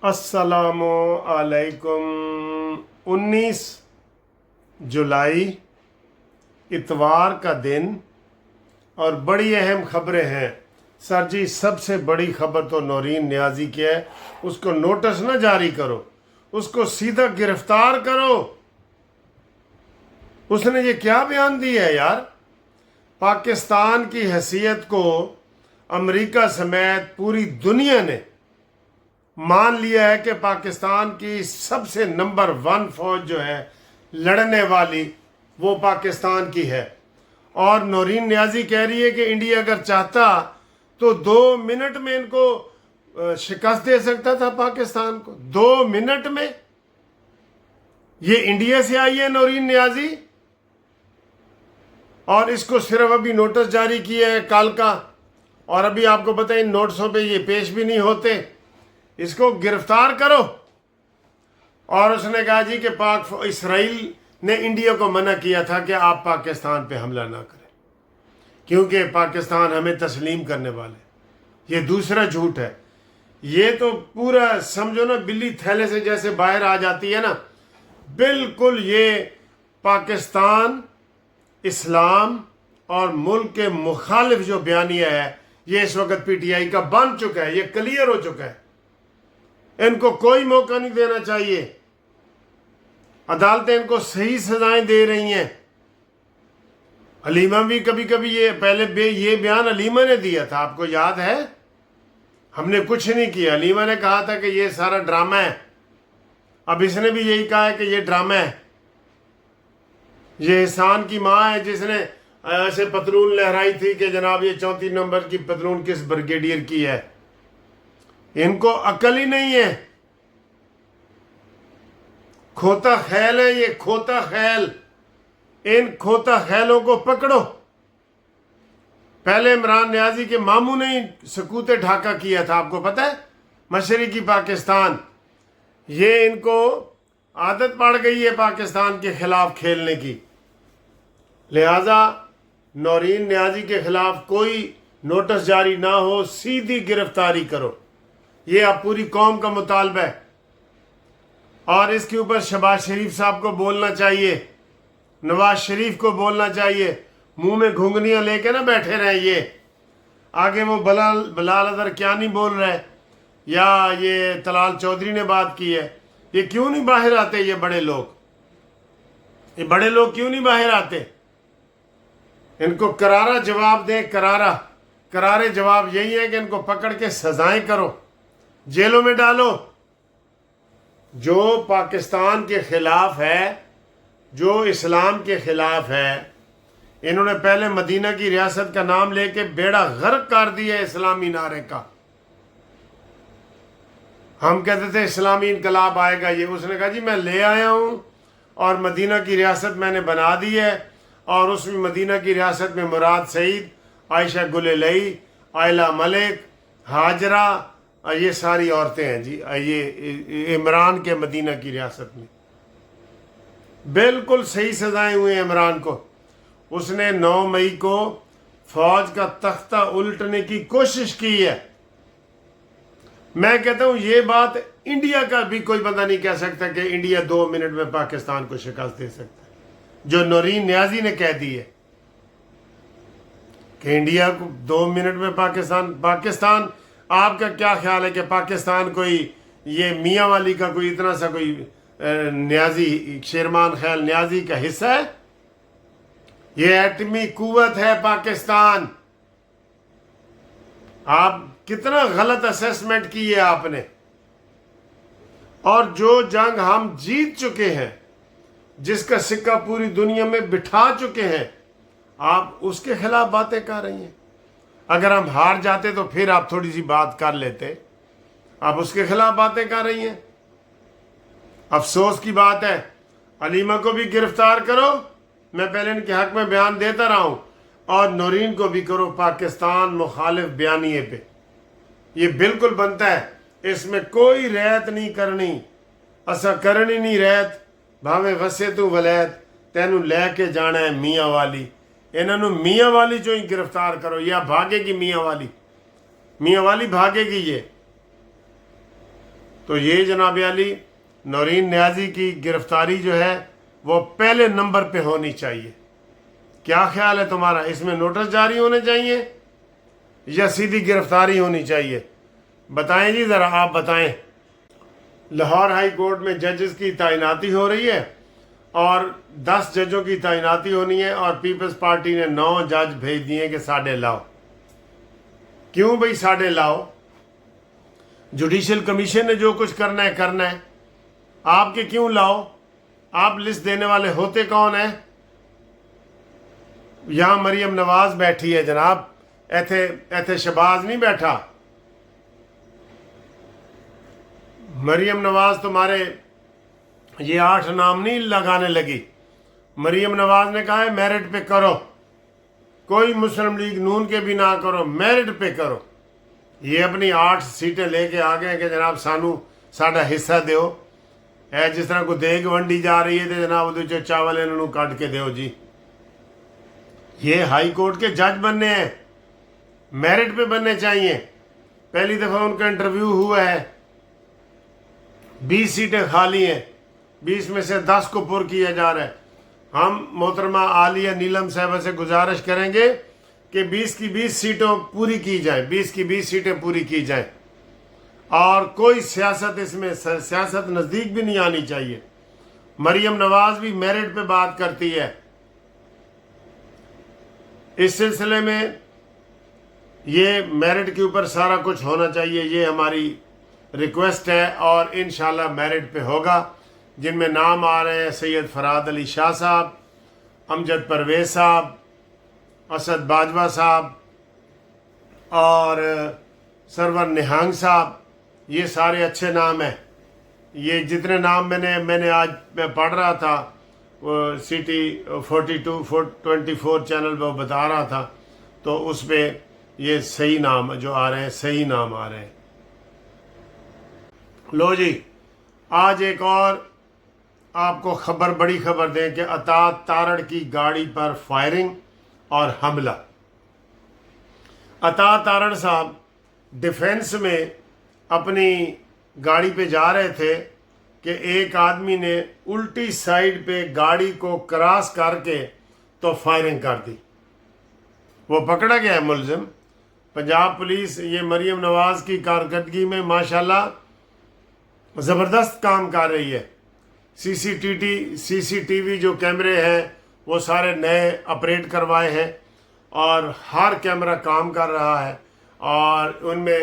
السلام علیکم۔ 19 جولائی اتوار کا دن اور بڑی اہم خبریں ہیں۔ سر جی، سب سے بڑی خبر تو نورین نیازی کی ہے، اس کو نوٹس نہ جاری کرو، اس کو سیدھا گرفتار کرو۔ اس نے یہ کیا بیان دیا ہے یار؟ پاکستان کی حیثیت کو امریکہ سمیت پوری دنیا نے مان لیا ہے کہ پاکستان کی سب سے نمبر 1 فوج جو ہے لڑنے والی وہ پاکستان کی ہے، اور نورین نیازی کہہ رہی ہے کہ انڈیا اگر چاہتا تو 2 منٹ میں ان کو شکست دے سکتا تھا پاکستان کو۔ 2 منٹ میں؟ یہ انڈیا سے آئی ہے نورین نیازی، اور اس کو صرف ابھی نوٹس جاری کیے ہیں کل کا، اور ابھی آپ کو پتہ ہے ان نوٹسوں پہ یہ پیش بھی نہیں ہوتے۔ اس کو گرفتار کرو۔ اور اس نے کہا جی کہ اسرائیل نے انڈیا کو منع کیا تھا کہ آپ پاکستان پہ حملہ نہ کریں کیونکہ پاکستان ہمیں تسلیم کرنے والے۔ یہ دوسرا جھوٹ ہے۔ یہ تو پورا سمجھو نا بلی تھیلے سے جیسے باہر آ جاتی ہے نا، بالکل یہ پاکستان، اسلام اور ملک کے مخالف جو بیانیہ ہے یہ اس وقت پی ٹی آئی کا بن چکا ہے، یہ کلیئر ہو چکا ہے۔ ان کو کوئی موقع نہیں دینا چاہیے۔ عدالتیں ان کو صحیح سزائیں دے رہی ہیں۔ علیمہ بھی کبھی کبھی یہ بیان علیمہ نے دیا تھا، آپ کو یاد ہے؟ ہم نے کچھ نہیں کیا، علیمہ نے کہا تھا کہ یہ سارا ڈرامہ ہے۔ اب اس نے بھی یہی کہا ہے کہ یہ ڈرامہ ہے۔ یہ احسان کی ماں ہے جس نے ایسے پتلون لہرائی تھی کہ جناب یہ 34 نمبر کی پتلون کس بریگیڈیئر کی ہے۔ ان کو عقل ہی نہیں ہے، کھوتا خیل ہے یہ، کھوتا خیل۔ ان کھوتا خیلوں کو پکڑو۔ پہلے عمران نیازی کے ماموں نے ہی سکوت ڈھاکہ کیا تھا، آپ کو پتہ ہے، مشرقی پاکستان۔ یہ ان کو عادت پڑ گئی ہے پاکستان کے خلاف کھیلنے کی، لہذا نورین نیازی کے خلاف کوئی نوٹس جاری نہ ہو، سیدھی گرفتاری کرو۔ یہ اب پوری قوم کا مطالبہ ہے، اور اس کے اوپر شہباز شریف صاحب کو بولنا چاہیے، نواز شریف کو بولنا چاہیے۔ منہ میں گھنگنیاں لے کے نہ بیٹھے رہے یہ۔ آگے وہ بلال اظہر کیا نہیں بول رہے، یا یہ طلال چودھری نے بات کی ہے، یہ کیوں نہیں باہر آتے؟ یہ بڑے لوگ کیوں نہیں باہر آتے؟ ان کو کرارا جواب دیں، کرارے جواب یہی ہے کہ ان کو پکڑ کے سزائیں کرو، جیلوں میں ڈالو۔ جو پاکستان کے خلاف ہے، جو اسلام کے خلاف ہے، انہوں نے پہلے مدینہ کی ریاست کا نام لے کے بیڑا غرق کر دیا اسلامی نعرے کا۔ ہم کہتے تھے اسلامی انقلاب آئے گا، یہ اس نے کہا جی میں لے آیا ہوں، اور مدینہ کی ریاست میں نے بنا دی ہے، اور اس میں مدینہ کی ریاست میں مراد سعید، عائشہ گل لئی، آئلہ ملک، ہاجرہ، یہ ساری عورتیں ہیں جی، یہ عمران کے مدینہ کی ریاست میں۔ بالکل صحیح سزائیں ہوئے ہیں عمران کو۔ اس نے 9 مئی کو فوج کا تختہ الٹنے کی کوشش کی ہے۔ میں کہتا ہوں یہ بات انڈیا کا بھی کوئی بندہ نہیں کہہ سکتا کہ انڈیا 2 منٹ میں پاکستان کو شکست دے سکتا ہے، جو نورین نیازی نے کہہ دی ہے کہ انڈیا کو 2 منٹ میں پاکستان آپ کا کیا خیال ہے کہ پاکستان کوئی یہ میاں والی کا کوئی اتنا سا کوئی نیازی، شیرمان خیال نیازی کا حصہ ہے؟ یہ ایٹمی قوت ہے پاکستان۔ آپ کتنا غلط اسیسمنٹ کی ہے آپ نے، اور جو جنگ ہم جیت چکے ہیں، جس کا سکہ پوری دنیا میں بٹھا چکے ہیں، آپ اس کے خلاف باتیں کر رہی ہیں۔ اگر ہم ہار جاتے تو پھر آپ تھوڑی سی بات کر لیتے، آپ اس کے خلاف باتیں کر رہی ہیں۔ افسوس کی بات ہے۔ علیمہ کو بھی گرفتار کرو، میں پہلے ان کے حق میں بیان دیتا رہا ہوں، اور نورین کو بھی کرو پاکستان مخالف بیانیے پہ۔ یہ بالکل بنتا ہے، اس میں کوئی رعایت نہیں کرنی، اسا کرنی نہیں رعایت، بھاویں غصے تو ولیت، تینوں لے کے جانا ہے میاں والی۔ انہوں میاں والی جو ہی گرفتار کرو، یا بھاگے گی میاں والی بھاگے گی۔ یہ تو یہ جناب علی نورین نیازی کی گرفتاری جو ہے وہ پہلے نمبر پہ ہونی چاہیے. کیا خیال ہے تمہارا؟ اس میں نوٹس جاری ہونے چاہیے یا سیدھی گرفتاری ہونی چاہیے؟ بتائیں جی ذرا، آپ بتائیں. لاہور ہائی کورٹ میں ججز کی تعیناتی ہو رہی ہے اور 10 ججوں کی تعیناتی ہونی ہے، اور پیپلز پارٹی نے 9 جج بھیج دیے کہ ساڑھے لاؤ. کیوں بھئی ساڑھے لاؤ؟ جوڈیشل کمیشن نے جو کچھ کرنا ہے. آپ کے کیوں لاؤ؟ آپ لسٹ دینے والے ہوتے کون ہیں؟ یہاں مریم نواز بیٹھی ہے جناب، ایتھے شہباز نہیں بیٹھا. مریم نواز تمہارے یہ 8 نام نہیں لگانے لگی. مریم نواز نے کہا ہے میرٹ پہ کرو، کوئی مسلم لیگ نون کے بھی نہ کرو، میرٹ پہ کرو. یہ اپنی 8 سیٹیں لے کے آ گئے کہ جناب سانو ساڈا حصہ دیو. جس طرح کو دیگ ونڈی جا رہی ہے تو جناب وہ چاول انہوں کٹ کے دیو جی. یہ ہائی کورٹ کے جج بننے ہیں، میرٹ پہ بننے چاہیے. پہلی دفعہ ان کا انٹرویو ہوا ہے، 20 سیٹیں خالی ہیں، 20 میں سے 10 کو پر کیا جا رہا ہے. ہم محترمہ عالیہ نیلم صاحبہ سے گزارش کریں گے کہ 20 کی 20 سیٹوں پوری کی جائیں، 20 کی 20 سیٹیں پوری کی جائیں، اور کوئی سیاست اس میں سیاست نزدیک بھی نہیں آنی چاہیے. مریم نواز بھی میرٹ پہ بات کرتی ہے. اس سلسلے میں یہ میرٹ کے اوپر سارا کچھ ہونا چاہیے، یہ ہماری ریکویسٹ ہے، اور انشاءاللہ میرٹ پہ ہوگا. جن میں نام آ رہے ہیں سید فراد علی شاہ صاحب، امجد پرویز صاحب، اسد باجوہ صاحب اور سرور نہانگ صاحب. یہ سارے اچھے نام ہیں. یہ جتنے نام میں نے آج میں پڑھ رہا تھا، وہ سٹی 4224 چینل پہ وہ بتا رہا تھا، تو اس پہ یہ صحیح نام جو آ رہے ہیں، صحیح نام آ رہے ہیں. لو جی، آج ایک اور آپ کو بڑی خبر دیں کہ اطاعت تارڑ کی گاڑی پر فائرنگ اور حملہ. اطاعت تارڑ صاحب ڈیفینس میں اپنی گاڑی پہ جا رہے تھے کہ ایک آدمی نے الٹی سائیڈ پہ گاڑی کو کراس کر کے تو فائرنگ کر دی. وہ پکڑا گیا ہے ملزم. پنجاب پولیس یہ مریم نواز کی کارکردگی میں ماشاءاللہ زبردست کام کر رہی ہے. سی سی ٹی وی جو کیمرے ہیں وہ سارے نئے اپریٹ کروائے ہیں، اور ہر کیمرہ کام کر رہا ہے، اور ان میں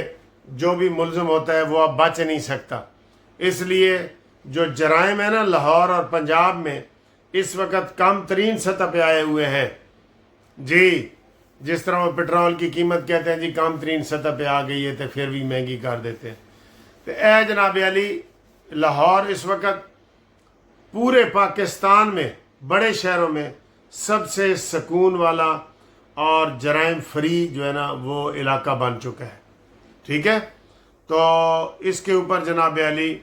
جو بھی ملزم ہوتا ہے وہ اب بچ نہیں سکتا. اس لیے جو جرائم ہیں نا لاہور اور پنجاب میں اس وقت کم ترین سطح پہ آئے ہوئے ہیں جی. جس طرح وہ پٹرول کی قیمت کہتے ہیں جی کم ترین سطح پہ آ گئی ہے تو پھر بھی مہنگی کر دیتے ہیں. تو اے جناب علی، لاہور اس وقت پورے پاکستان میں بڑے شہروں میں سب سے سکون والا اور جرائم فری جو ہے نا وہ علاقہ بن چکا ہے. ٹھیک ہے، تو اس کے اوپر جناب علی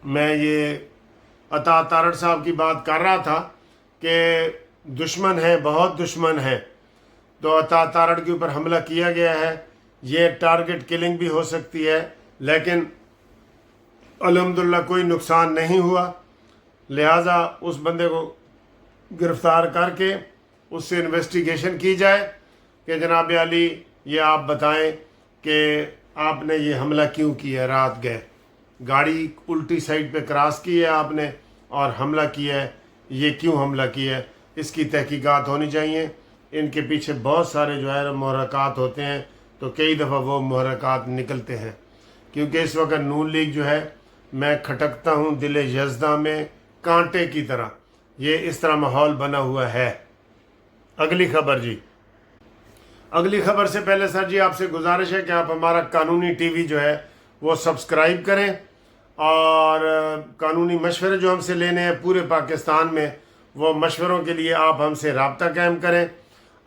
میں یہ اطاعت تارڑ صاحب کی بات کر رہا تھا کہ دشمن ہے، بہت دشمن ہے. تو اطاعت تارڑ کے اوپر حملہ کیا گیا ہے. یہ ٹارگٹ کلنگ بھی ہو سکتی ہے، لیکن الحمدللہ کوئی نقصان نہیں ہوا. لہٰذا اس بندے کو گرفتار کر کے اس سے انویسٹیگیشن کی جائے کہ جناب علی یہ آپ بتائیں کہ آپ نے یہ حملہ کیوں کیا. رات گئے گاڑی الٹی سائڈ پہ کراس کی ہے آپ نے اور حملہ کیا ہے، یہ کیوں حملہ کیا ہے، اس کی تحقیقات ہونی چاہیے. ان کے پیچھے بہت سارے جو ہے محرکات ہوتے ہیں، تو کئی دفعہ وہ محرکات نکلتے ہیں. کیونکہ اس وقت نون لیگ جو ہے، میں کھٹکتا ہوں دل یزداں میں کانٹے کی طرح، یہ اس طرح ماحول بنا ہوا ہے. اگلی خبر جی، اگلی خبر سے پہلے سر جی آپ سے گزارش ہے کہ آپ ہمارا قانونی ٹی وی جو ہے وہ سبسکرائب کریں، اور قانونی مشورے جو ہم سے لینے ہیں پورے پاکستان میں، وہ مشوروں کے لیے آپ ہم سے رابطہ قائم کریں.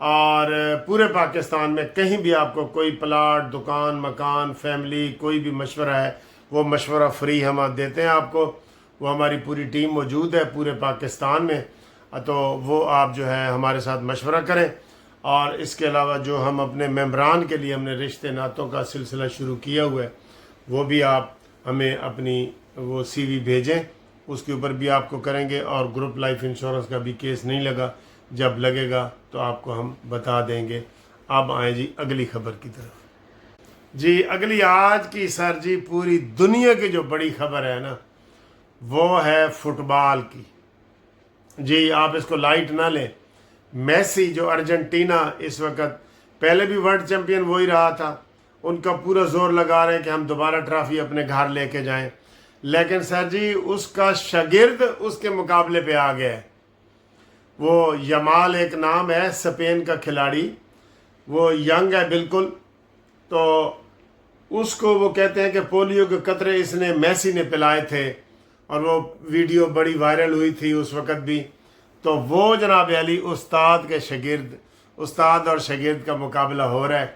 اور پورے پاکستان میں کہیں بھی آپ کو کوئی پلاٹ، دکان، مکان، فیملی، کوئی بھی مشورہ ہے، وہ مشورہ فری ہم دیتے ہیں آپ کو. وہ ہماری پوری ٹیم موجود ہے پورے پاکستان میں، تو وہ آپ جو ہے ہمارے ساتھ مشورہ کریں. اور اس کے علاوہ جو ہم اپنے ممبران کے لیے ہم نے رشتے ناتوں کا سلسلہ شروع کیا ہوا ہے، وہ بھی آپ ہمیں اپنی وہ سی وی بھیجیں، اس کے اوپر بھی آپ کو کریں گے، اور گروپ لائف انشورنس کا بھی کیس نہیں لگا، جب لگے گا تو آپ کو ہم بتا دیں گے۔ اب آئیں جی اگلی خبر کی طرف۔ جی اگلی آج کی سر جی پوری دنیا کی جو بڑی خبر ہے نا وہ ہے فٹ بال کی۔ جی آپ اس کو لائٹ نہ لیں، میسی جو ارجنٹینا اس وقت، پہلے بھی ورلڈ چیمپئن وہی رہا تھا، ان کا پورا زور لگا رہے ہیں کہ ہم دوبارہ ٹرافی اپنے گھر لے کے جائیں، لیکن سر جی اس کا شاگرد اس کے مقابلے پہ آ گیا ہے۔ وہ یمال ایک نام ہے، اسپین کا کھلاڑی، وہ ینگ ہے بالکل، تو اس کو وہ کہتے ہیں کہ پولیو کے قطرے اس نے میسی نے پلائے تھے، اور وہ ویڈیو بڑی وائرل ہوئی تھی اس وقت بھی۔ تو وہ جناب علی استاد کے شاگرد، استاد اور شاگرد کا مقابلہ ہو رہا ہے۔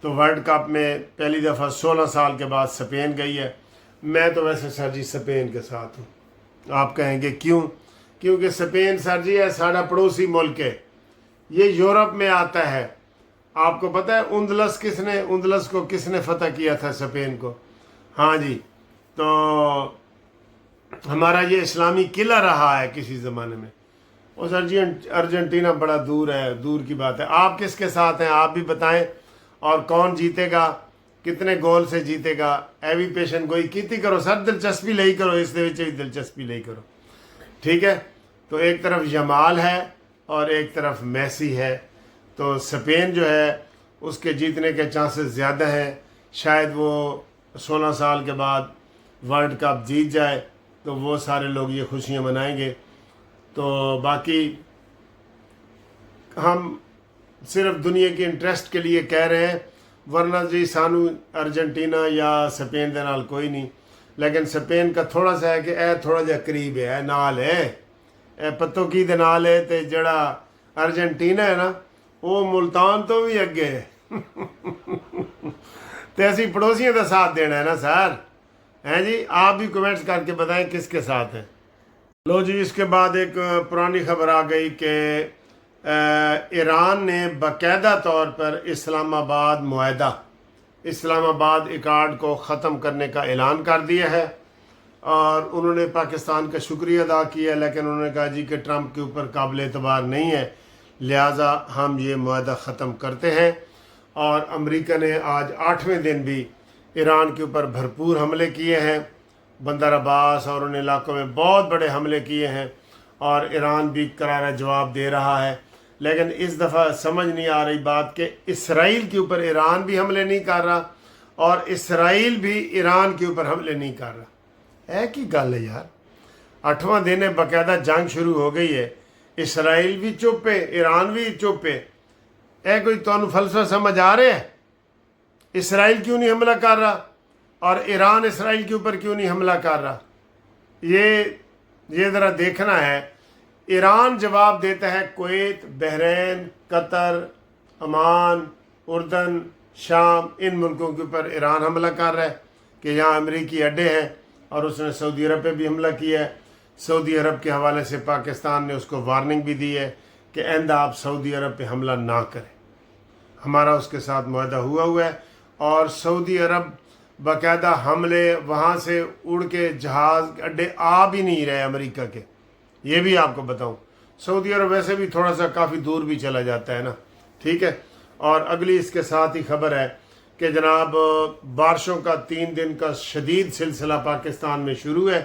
تو ورلڈ کپ میں پہلی دفعہ 16 سال کے بعد اسپین گئی ہے۔ میں تو ویسے سر جی اسپین کے ساتھ ہوں۔ آپ کہیں گے کیوں؟ کیونکہ اسپین سر جی ہے سارا پڑوسی ملک ہے، یہ یورپ میں آتا ہے۔ آپ کو پتہ ہے اندلس کو کس نے فتح کیا تھا اسپین کو؟ ہاں جی، تو ہمارا یہ اسلامی قلعہ رہا ہے کسی زمانے میں۔ اور سر جی ارجنٹینا بڑا دور ہے، دور کی بات ہے۔ آپ کس کے ساتھ ہیں آپ بھی بتائیں، اور کون جیتے گا، کتنے گول سے جیتے گا؟ ایوی پیشن گوئی کیتی کرو سر، دلچسپی لئی کرو، اس دے وچ دلچسپی لئی کرو، ٹھیک ہے؟ تو ایک طرف یمال ہے اور ایک طرف میسی ہے، تو اسپین جو ہے اس کے جیتنے کے چانسز زیادہ ہیں، شاید وہ 16 سال کے بعد ورلڈ کپ جیت جائے تو وہ سارے لوگ یہ خوشیاں منائیں گے۔ تو باقی ہم صرف دنیا کے انٹرسٹ کے لیے کہہ رہے ہیں، ورنہ جی سانو ارجنٹینا یا اسپین دے نال کوئی نہیں، لیکن اسپین کا تھوڑا سا ہے کہ اے تھوڑا جہا قریب ہے، نال ہے، اے پتو کی دے نال ہے، تے جڑا ارجنٹینا ہے نا وہ ملتان تو بھی اگے ہے۔ تے اسی پڑوسیوں کا ساتھ دینا ہے نا سر، ہیں جی؟ آپ بھی کمنٹس کر کے بتائیں کس کے ساتھ ہیں۔ لو جی اس کے بعد ایک پرانی خبر آ گئی کہ ایران نے باقاعدہ طور پر اسلام آباد ایکارڈ کو ختم کرنے کا اعلان کر دیا ہے، اور انہوں نے پاکستان کا شکریہ ادا کیا، لیکن انہوں نے کہا جی کہ ٹرمپ کے اوپر قابل اعتبار نہیں ہے، لہٰذا ہم یہ معاہدہ ختم کرتے ہیں۔ اور امریکہ نے آج 8ویں دن بھی ایران کے اوپر بھرپور حملے کیے ہیں، بندر عباس اور ان علاقوں میں بہت بڑے حملے کیے ہیں، اور ایران بھی کرارا جواب دے رہا ہے۔ لیکن اس دفعہ سمجھ نہیں آ رہی بات کہ اسرائیل کے اوپر ایران بھی حملے نہیں کر رہا، اور اسرائیل بھی ایران کے اوپر حملے نہیں کر رہا۔ ایک ہی گل ہے یار، 8واں دن ہے، باقاعدہ جنگ شروع ہو گئی ہے، اسرائیل بھی چپ ہے، ایران بھی چپ ہے۔ اے کوئی تمہیں فلسفہ سمجھ آ رہے ہے؟ اسرائیل کیوں نہیں حملہ کر رہا، اور ایران اسرائیل کے اوپر کیوں نہیں حملہ کر رہا؟ یہ ذرا دیکھنا ہے۔ ایران جواب دیتا ہے کویت، بحرین، قطر، عمان، اردن، شام، ان ملکوں کے اوپر ایران حملہ کر رہا ہے کہ یہاں امریکی اڈے ہیں، اور اس نے سعودی عرب پہ بھی حملہ کیا ہے۔ سعودی عرب کے حوالے سے پاکستان نے اس کو وارننگ بھی دی ہے کہ آئندہ آپ سعودی عرب پہ حملہ نہ کریں۔ ہمارا اس کے ساتھ معاہدہ ہوا ہے، اور سعودی عرب باقاعدہ حملے وہاں سے اڑ کے جہاز اڈے آ بھی نہیں رہے امریکہ کے، یہ بھی آپ کو بتاؤں۔ سعودی عرب ویسے بھی تھوڑا سا کافی دور بھی چلا جاتا ہے نا، ٹھیک ہے۔ اور اگلی اس کے ساتھ ہی خبر ہے کہ جناب بارشوں کا 3 دن کا شدید سلسلہ پاکستان میں شروع ہے،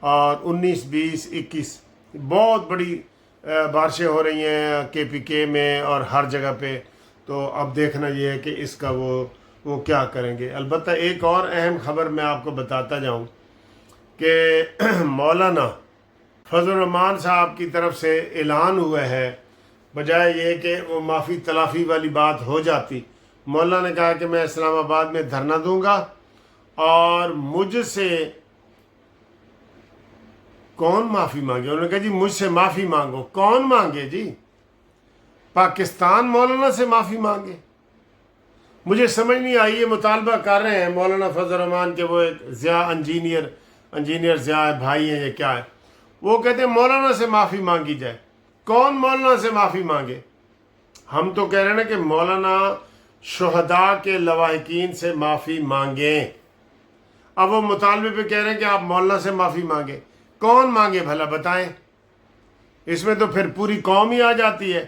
اور 19، 20، 21 بہت بڑی بارشیں ہو رہی ہیں KPK میں اور ہر جگہ پہ۔ تو اب دیکھنا یہ ہے کہ اس کا وہ کیا کریں گے۔ البتہ ایک اور اہم خبر میں آپ کو بتاتا جاؤں کہ مولانا فضل الرحمان صاحب کی طرف سے اعلان ہوا ہے، بجائے یہ کہ وہ معافی تلافی والی بات ہو جاتی، مولانا نے کہا کہ میں اسلام آباد میں دھرنا دوں گا، اور مجھ سے کون معافی مانگے؟ انہوں نے کہا جی مجھ سے معافی مانگو۔ کون مانگے جی؟ پاکستان مولانا سے معافی مانگے؟ مجھے سمجھ نہیں آئی۔ یہ مطالبہ کر رہے ہیں مولانا فضل الرحمان کے، وہ ایک ضیاء انجینئر ضیاء بھائی ہیں، یہ کیا ہے، وہ کہتے ہیں مولانا سے معافی مانگی جائے۔ کون مولانا سے معافی مانگے؟ ہم تو کہہ رہے ہیں نا کہ مولانا شہداء کے لواحقین سے معافی مانگیں، اب وہ مطالبے پہ کہہ رہے ہیں کہ آپ مولانا سے معافی مانگے. کون مانگے بھلا بتائیں؟ اس میں تو پھر پوری قوم ہی آ جاتی ہے.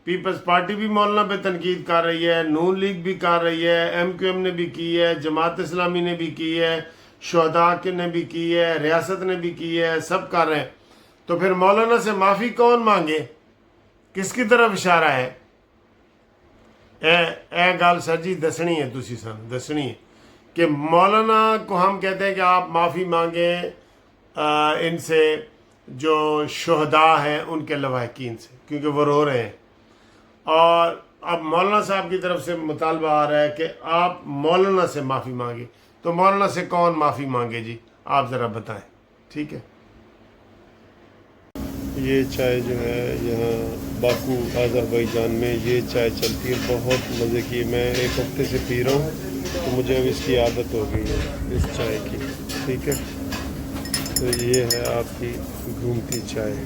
پیپلز پارٹی بھی مولانا پہ تنقید کر رہی ہے, نون لیگ بھی کر رہی ہے, MQM نے بھی کی ہے, جماعت اسلامی نے بھی کی ہے, شہداء نے بھی کی ہے, ریاست نے بھی کی ہے, سب کر رہے ہیں. تو پھر مولانا سے معافی کون مانگے؟ کس کی طرف اشارہ ہے؟ اے گال سر جی دسنی ہے, تسی سن دسنی ہے کہ مولانا کو ہم کہتے ہیں کہ آپ معافی مانگیں ان سے جو شہداء ہیں ان کے لواحقین سے, کیونکہ وہ رو رہے ہیں. اور اب مولانا صاحب کی طرف سے مطالبہ آ رہا ہے کہ آپ مولانا سے معافی مانگیں. تو مولانا سے کون معافی مانگے جی؟ آپ ذرا بتائیں. ٹھیک ہے. یہ چائے جو ہے یہاں باکو آذربائیجان میں یہ چائے چلتی ہے, بہت مزے کی. میں ایک ہفتے سے پی رہا ہوں تو مجھے اب اس کی عادت ہو گئی ہے اس چائے کی. ٹھیک ہے, تو یہ ہے آپ کی گھومتی چائے.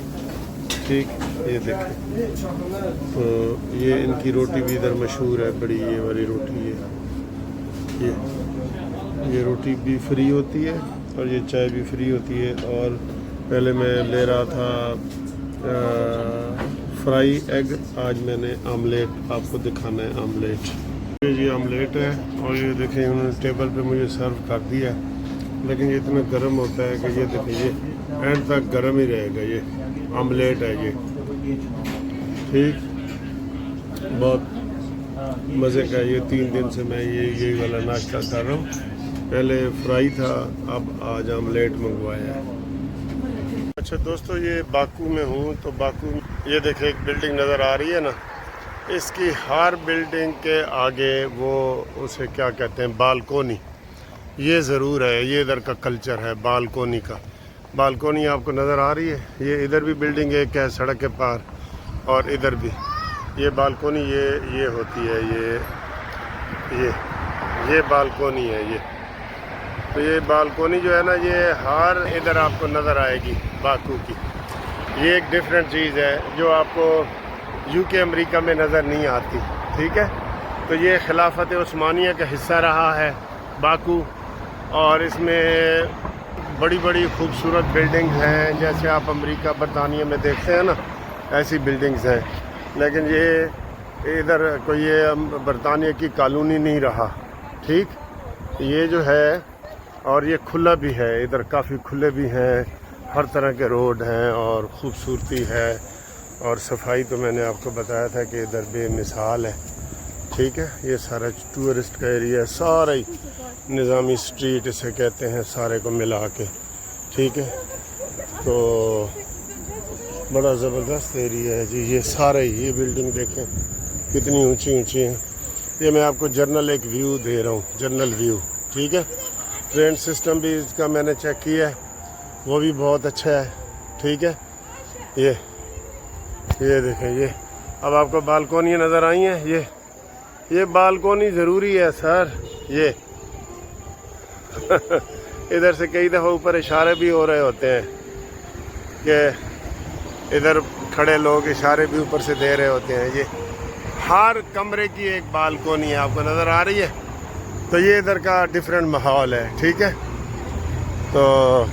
ٹھیک, یہ دیکھیں. تو یہ ان کی روٹی بھی ادھر مشہور ہے بڑی, یہ والی روٹی ہے. یہ روٹی بھی فری ہوتی ہے اور یہ چائے بھی فری ہوتی ہے. اور پہلے میں لے رہا تھا فرائی ایگ, آج میں نے آملیٹ آپ کو دکھانا ہے. آملیٹ, یہ آملیٹ ہے اور یہ دیکھیں انہوں نے ٹیبل پہ مجھے سرو کر دیا ہے, لیکن یہ اتنا گرم ہوتا ہے کہ یہ دیکھیں یہ اینڈ تک گرم ہی رہے گا. یہ آملیٹ ہے یہ. ٹھیک, بہت مزے کا. یہ 3 دن سے میں یہی والا ناشتہ کر رہا ہوں. پہلے فرائی تھا, اب آج آملیٹ منگوایا ہے. اچھا دوستو, یہ باکو میں ہوں. تو باکو یہ دیکھیں ایک بلڈنگ نظر آ رہی ہے نا, اس کی ہر بلڈنگ کے آگے وہ اسے کیا کہتے ہیں, بالکونی. یہ ضرور ہے, یہ ادھر کا کلچر ہے بالکونی کا. بالکونی آپ کو نظر آ رہی ہے, یہ ادھر بھی بلڈنگ ایک ہے سڑک کے پار اور ادھر بھی. یہ بالکونی یہ ہوتی ہے, یہ بالکونی ہے. یہ تو یہ بالکونی جو ہے نا, یہ ہر ادھر آپ کو نظر آئے گی باکو کی. یہ ایک ڈیفرنٹ چیز ہے جو آپ کو UK امریکہ میں نظر نہیں آتی. ٹھیک ہے, تو یہ خلافت عثمانیہ کا حصہ رہا ہے باکو, اور اس میں بڑی بڑی خوبصورت بلڈنگ ہیں جیسے آپ امریکہ برطانیہ میں دیکھتے ہیں نا, ایسی بلڈنگز ہیں. لیکن یہ ادھر کوئی یہ برطانیہ کی کالونی نہیں رہا. ٹھیک, یہ جو ہے, اور یہ کھلا بھی ہے, ادھر کافی کھلے بھی ہیں, ہر طرح کے روڈ ہیں اور خوبصورتی ہے اور صفائی. تو میں نے آپ کو بتایا تھا کہ ادھر بے مثال ہے. ٹھیک ہے, یہ سارا ٹورسٹ کا ایریا ہے, سارا ہی نظامی اسٹریٹ اسے کہتے ہیں سارے کو ملا کے. ٹھیک ہے, تو بڑا زبردست ایریا ہے جی. یہ سارے یہ بلڈنگ دیکھیں کتنی اونچی اونچی ہیں. یہ میں آپ کو جنرل ایک ویو دے رہا ہوں, جنرل ویو. ٹھیک ہے, ٹرین سسٹم بھی اس کا میں نے چیک کیا ہے, وہ بھی بہت اچھا ہے. ٹھیک ہے, یہ دیکھیں. یہ اب آپ کو بالکونی نظر آئی ہیں, یہ بالکونی ضروری ہے سر. یہ ادھر سے کئی دفعہ اوپر اشارے بھی ہو رہے ہوتے ہیں کہ ادھر کھڑے لوگ اشارے بھی اوپر سے دے رہے ہوتے ہیں. یہ ہر کمرے کی ایک بالکونی ہے, آپ کو نظر آ رہی ہے. تو یہ ادھر کا ڈیفرنٹ ماحول ہے. ٹھیک ہے, تو